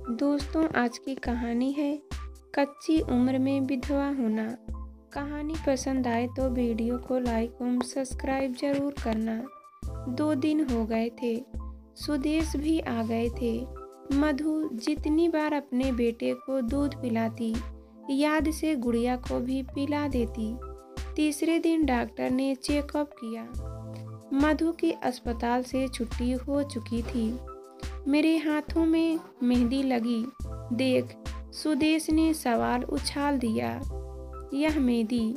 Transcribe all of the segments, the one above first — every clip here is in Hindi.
दोस्तों, आज की कहानी है कच्ची उम्र में विधवा होना। कहानी पसंद आए तो वीडियो को लाइक और सब्सक्राइब जरूर करना। 2 दिन हो गए थे, सुदेश भी आ गए थे। मधु जितनी बार अपने बेटे को दूध पिलाती, याद से गुड़िया को भी पिला देती। तीसरे दिन डॉक्टर ने चेकअप किया। मधु की अस्पताल से छुट्टी हो चुकी थी। मेरे हाथों में मेहंदी लगी देख सुदेश ने सवाल उछाल दिया, यह मेहंदी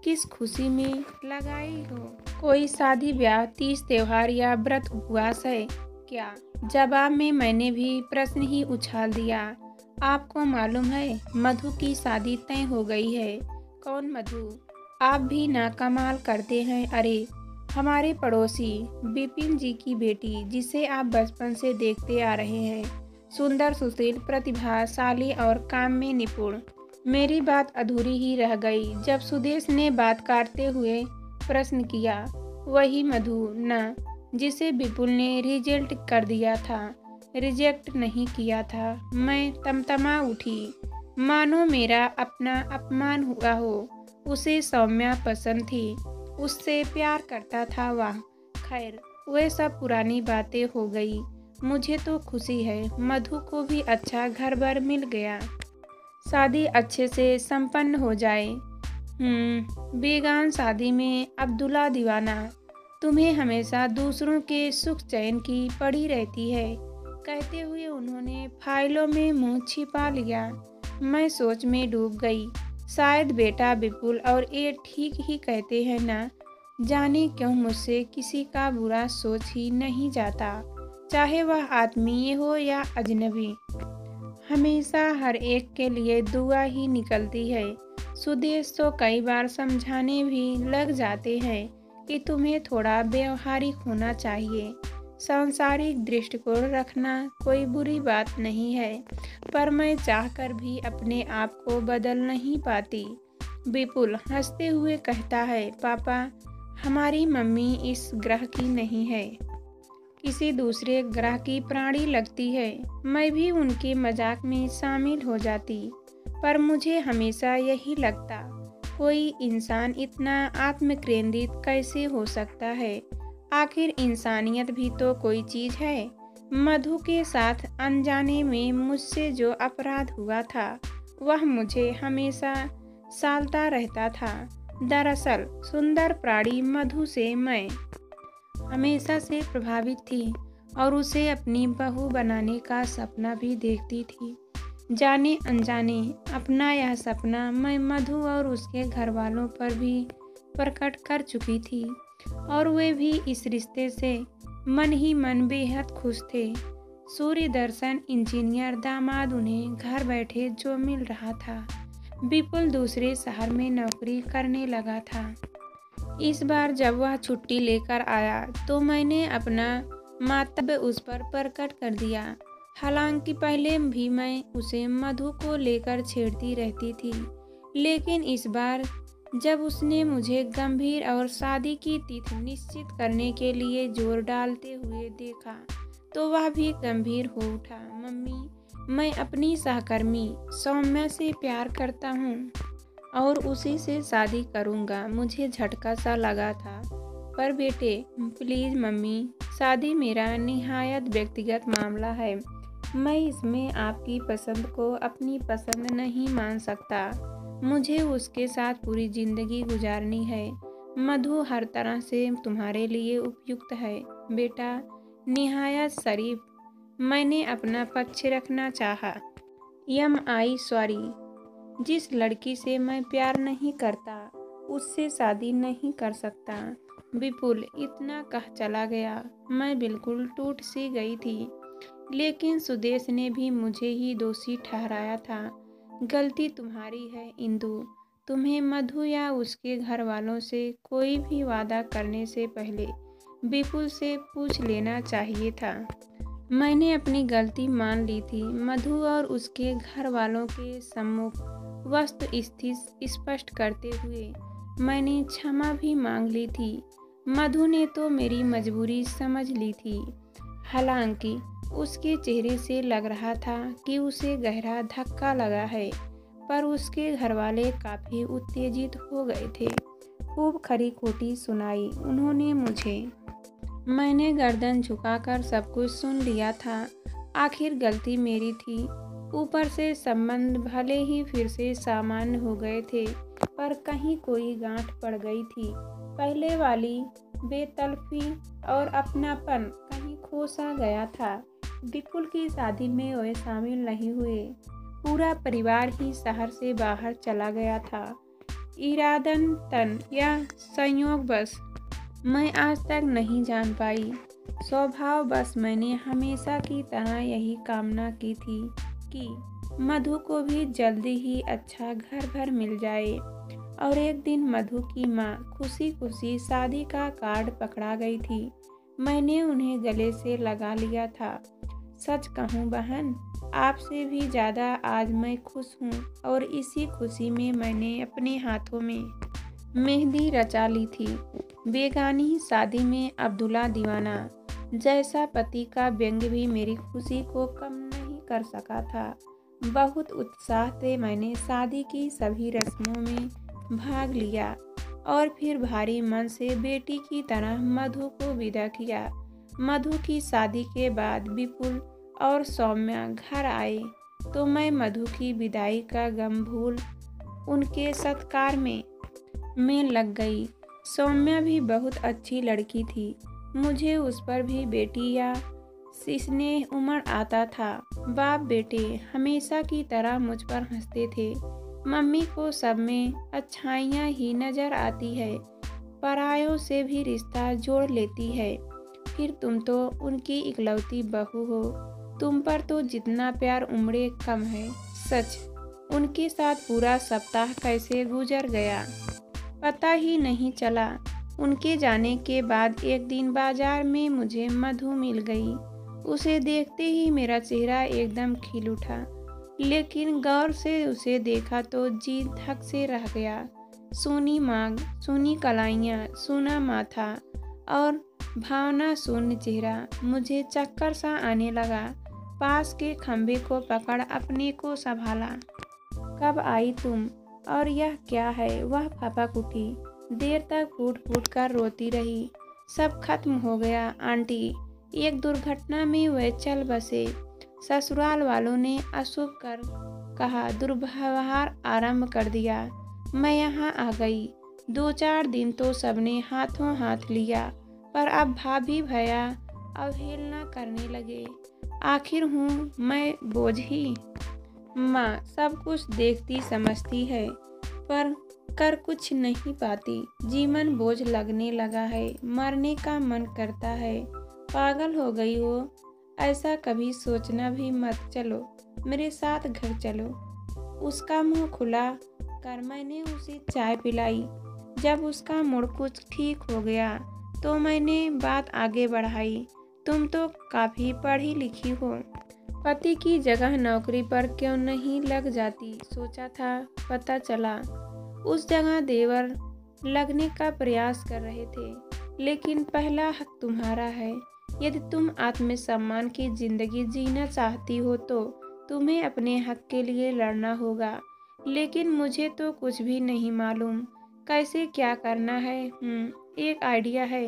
किस खुशी में लगाई हो? कोई शादी ब्याह, तीज त्योहार या व्रत उपवास है क्या? जवाब में मैंने भी प्रश्न ही उछाल दिया। आपको मालूम है मधु की शादी तय हो गई है। कौन मधु? आप भी ना कमाल करते हैं। अरे हमारे पड़ोसी विपिन जी की बेटी, जिसे आप बचपन से देखते आ रहे हैं। सुंदर, सुशील, प्रतिभाशाली और काम में निपुण। मेरी बात अधूरी ही रह गई जब सुदेश ने बात काटते हुए प्रश्न किया, वही मधु ना जिसे विपुल ने रिजेक्ट कर दिया था? रिजेक्ट नहीं किया था। मैं तमतमा उठी, मानो मेरा अपना अपमान हुआ हो। उसे सौम्या पसंद थी, उससे प्यार करता था। वाह, खैर वे सब पुरानी बातें हो गई। मुझे तो खुशी है मधु को भी अच्छा घर बार मिल गया, शादी अच्छे से संपन्न हो जाए। बेगान शादी में अब्दुल्ला दीवाना, तुम्हें हमेशा दूसरों के सुख चैन की पड़ी रहती है। कहते हुए उन्होंने फाइलों में मुंह छिपा लिया। मैं सोच में डूब गई। शायद बेटा विपुल और ये ठीक ही कहते हैं ना, जाने क्यों मुझसे किसी का बुरा सोच ही नहीं जाता, चाहे वह आत्मीय हो या अजनबी। हमेशा हर एक के लिए दुआ ही निकलती है। सुदेश तो कई बार समझाने भी लग जाते हैं कि तुम्हें थोड़ा व्यवहारिक होना चाहिए। सांसारिक दृष्टिकोण रखना कोई बुरी बात नहीं है, पर मैं चाहकर भी अपने आप को बदल नहीं पाती। विपुल हंसते हुए कहता है, पापा हमारी मम्मी इस ग्रह की नहीं है, किसी दूसरे ग्रह की प्राणी लगती है। मैं भी उनके मजाक में शामिल हो जाती, पर मुझे हमेशा यही लगता, कोई इंसान इतना आत्मकेंद्रित कैसे हो सकता है? आखिर इंसानियत भी तो कोई चीज है। मधु के साथ अनजाने में मुझसे जो अपराध हुआ था, वह मुझे हमेशा सालता रहता था। दरअसल सुंदर प्राणी मधु से मैं हमेशा से प्रभावित थी और उसे अपनी बहू बनाने का सपना भी देखती थी। जाने अनजाने अपना यह सपना मैं मधु और उसके घर वालों पर भी प्रकट कर चुकी थी, और वे भी इस रिश्ते से मन ही मन बेहद खुश थे। सूर्य दर्शन इंजीनियर दामाद उन्हें घर बैठे जो मिल रहा था। विपुल दूसरे शहर में नौकरी करने लगा था। इस बार जब वह छुट्टी लेकर आया तो मैंने अपना मातब्य उस पर प्रकट कर दिया। हालांकि पहले भी मैं उसे मधु को लेकर छेड़ती रहती थी, लेकिन इस बार जब उसने मुझे गंभीर और शादी की तिथि निश्चित करने के लिए जोर डालते हुए देखा तो वह भी गंभीर हो उठा। मम्मी, मैं अपनी सहकर्मी सौम्या से प्यार करता हूँ और उसी से शादी करूँगा। मुझे झटका सा लगा था, पर बेटे प्लीज़ मम्मी, शादी मेरा निहायत व्यक्तिगत मामला है। मैं इसमें आपकी पसंद को अपनी पसंद नहीं मान सकता। मुझे उसके साथ पूरी जिंदगी गुजारनी है। मधु हर तरह से तुम्हारे लिए उपयुक्त है बेटा, निहायत शरीफ। मैंने अपना पक्ष रखना चाहा। सॉरी, जिस लड़की से मैं प्यार नहीं करता उससे शादी नहीं कर सकता। विपुल इतना कह चला गया। मैं बिल्कुल टूट सी गई थी, लेकिन सुदेश ने भी मुझे ही दोषी ठहराया था। गलती तुम्हारी है इंदु, तुम्हें मधु या उसके घर वालों से कोई भी वादा करने से पहले विपुल से पूछ लेना चाहिए था। मैंने अपनी गलती मान ली थी। मधु और उसके घर वालों के सम्मुख वस्तु स्थिति स्पष्ट करते हुए मैंने क्षमा भी मांग ली थी। मधु ने तो मेरी मजबूरी समझ ली थी। हालांकि उसके चेहरे से लग रहा था कि उसे गहरा धक्का लगा है, पर उसके घरवाले काफ़ी उत्तेजित हो गए थे। खूब खरी खोटी सुनाई उन्होंने मुझे। मैंने गर्दन झुकाकर सब कुछ सुन लिया था। आखिर गलती मेरी थी। ऊपर से संबंध भले ही फिर से सामान्य हो गए थे, पर कहीं कोई गांठ पड़ गई थी। पहले वाली बेतलफी और अपनापन कहीं खो सा गया था। विपुल की शादी में वे शामिल नहीं हुए। पूरा परिवार ही शहर से बाहर चला गया था। इरादन तन या संयोगवश मैं आज तक नहीं जान पाई। स्वभाव बस मैंने हमेशा की तरह यही कामना की थी कि मधु को भी जल्दी ही अच्छा घर भर मिल जाए। और एक दिन मधु की माँ खुशी खुशी शादी का कार्ड पकड़ा गई थी। मैंने उन्हें गले से लगा लिया था। सच कहूँ बहन, आपसे भी ज़्यादा आज मैं खुश हूँ, और इसी खुशी में मैंने अपने हाथों में मेहंदी रचा ली थी। बेगानी शादी में अब्दुल्ला दीवाना जैसा पति का व्यंग भी मेरी खुशी को कम नहीं कर सका था। बहुत उत्साह से मैंने शादी की सभी रस्मों में भाग लिया और फिर भारी मन से बेटी की तरह मधु को विदा किया। मधु की शादी के बाद विपुल और सौम्या घर आए तो मैं मधु की विदाई का गम भूल उनके सत्कार में लग गई। सौम्या भी बहुत अच्छी लड़की थी। मुझे उस पर भी बेटी या स्नेह उमड़ आता था। बाप बेटे हमेशा की तरह मुझ पर हंसते थे। मम्मी को सब में अच्छाइयाँ ही नजर आती है, परायों से भी रिश्ता जोड़ लेती है। फिर तुम तो उनकी इकलौती बहू हो, तुम पर तो जितना प्यार उमड़े कम है। सच, उनके साथ पूरा सप्ताह कैसे गुजर गया पता ही नहीं चला। उनके जाने के बाद एक दिन बाजार में मुझे मधु मिल गई। उसे देखते ही मेरा चेहरा एकदम खिल उठा, लेकिन गौर से उसे देखा तो जी धक से रह गया। सूनी मांग, सूनी कलाइयाँ, सूना माथा और भावना शून्य चेहरा। मुझे चक्कर सा आने लगा। पास के खंभे को पकड़ अपने को संभाला। कब आई तुम, और यह क्या है? वह फपक उठी। देर तक फूट फूट कर रोती रही। सब खत्म हो गया आंटी, एक दुर्घटना में वे चल बसे। ससुराल वालों ने अशुभ कर कहा, दुर्व्यवहार आरंभ कर दिया। मैं यहाँ आ गई। 2-4 दिन तो सबने हाथों हाथ लिया, पर अब भाभी भैया अवहेलना करने लगे। आखिर हूँ मैं बोझ ही। माँ सब कुछ देखती समझती है, पर कर कुछ नहीं पाती। जीवन बोझ लगने लगा है, मरने का मन करता है। पागल हो गई हो? ऐसा कभी सोचना भी मत। चलो मेरे साथ घर चलो। उसका मुंह खुला कर मैंने उसे चाय पिलाई। जब उसका मूड कुछ ठीक हो गया तो मैंने बात आगे बढ़ाई। तुम तो काफ़ी पढ़ी लिखी हो, पति की जगह नौकरी पर क्यों नहीं लग जाती? सोचा था, पता चला उस जगह देवर लगने का प्रयास कर रहे थे। लेकिन पहला हक तुम्हारा है। यदि तुम आत्मसम्मान की जिंदगी जीना चाहती हो तो तुम्हें अपने हक के लिए लड़ना होगा। लेकिन मुझे तो कुछ भी नहीं मालूम कैसे क्या करना है। एक आइडिया है।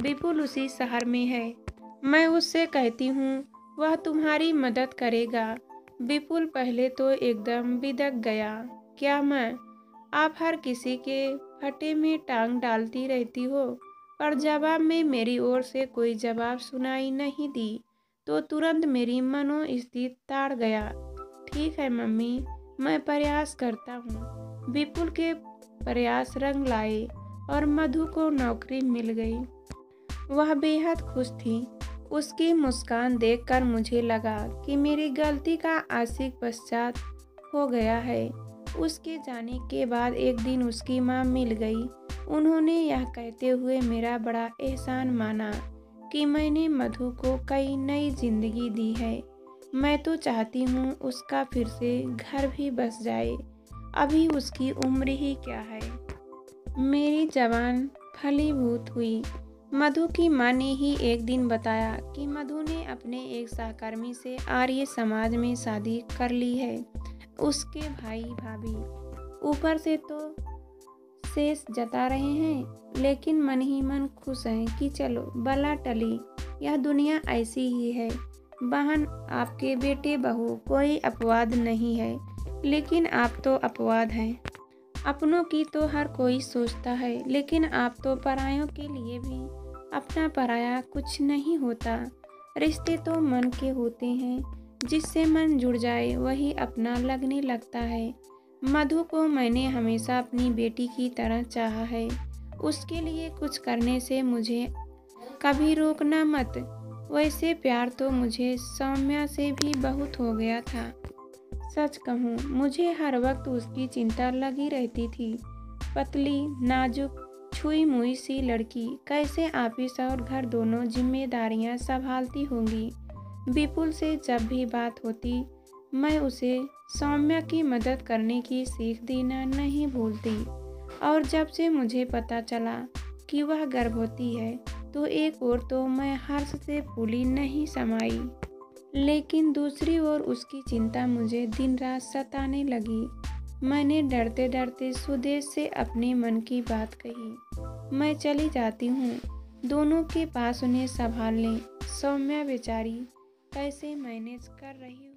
विपुल उसी शहर में है। मैं उससे कहती हूँ, वह तुम्हारी मदद करेगा। विपुल पहले तो एकदम बिदक गया। क्या मैं? आप हर किसी के फटे में टांग डालती रहती हो। पर जवाब में मेरी ओर से कोई जवाब सुनाई नहीं दी तो तुरंत मेरी मनोस्थिति ताड़ गया। ठीक है मम्मी, मैं प्रयास करता हूँ। विपुल के प्रयास रंग लाए और मधु को नौकरी मिल गई। वह बेहद खुश थी। उसकी मुस्कान देखकर मुझे लगा कि मेरी गलती का आशिक पश्चात हो गया है। उसके जाने के बाद एक दिन उसकी माँ मिल गई। उन्होंने यह कहते हुए मेरा बड़ा एहसान माना कि मैंने मधु को कई नई जिंदगी दी है। मैं तो चाहती हूँ उसका फिर से घर भी बस जाए। अभी उसकी उम्र ही क्या है। मेरी जवान फलीभूत हुई। मधु की माँ ने ही एक दिन बताया कि मधु ने अपने एक सहकर्मी से आर्य समाज में शादी कर ली है। उसके भाई भाभी ऊपर से तो शेष जता रहे हैं, लेकिन मन ही मन खुश हैं कि चलो बला टली, यह दुनिया ऐसी ही है। बहन, आपके बेटे बहू कोई अपवाद नहीं है, लेकिन आप तो अपवाद हैं। अपनों की तो हर कोई सोचता है, लेकिन आप तो परायों के लिए भी अपना पराया कुछ नहीं होता। रिश्ते तो मन के होते हैं, जिससे मन जुड़ जाए वही अपना लगने लगता है। मधु को मैंने हमेशा अपनी बेटी की तरह चाहा है। उसके लिए कुछ करने से मुझे कभी रोकना मत। वैसे प्यार तो मुझे सौम्या से भी बहुत हो गया था। सच कहूँ, मुझे हर वक्त उसकी चिंता लगी रहती थी। पतली, नाजुक, छुई मुई सी लड़की कैसे ऑफिस और घर दोनों जिम्मेदारियां संभालती होंगी। विपुल से जब भी बात होती, मैं उसे सौम्या की मदद करने की सीख देना नहीं भूलती। और जब से मुझे पता चला कि वह गर्भवती है, तो एक ओर तो मैं हर्ष से फूली नहीं समाई, लेकिन दूसरी ओर उसकी चिंता मुझे दिन रात सताने लगी। मैंने डरते डरते सुदेश से अपने मन की बात कही। मैं चली जाती हूँ, दोनों के पास उन्हें संभाल लें। सौम्या बेचारी कैसे मैनेज कर रही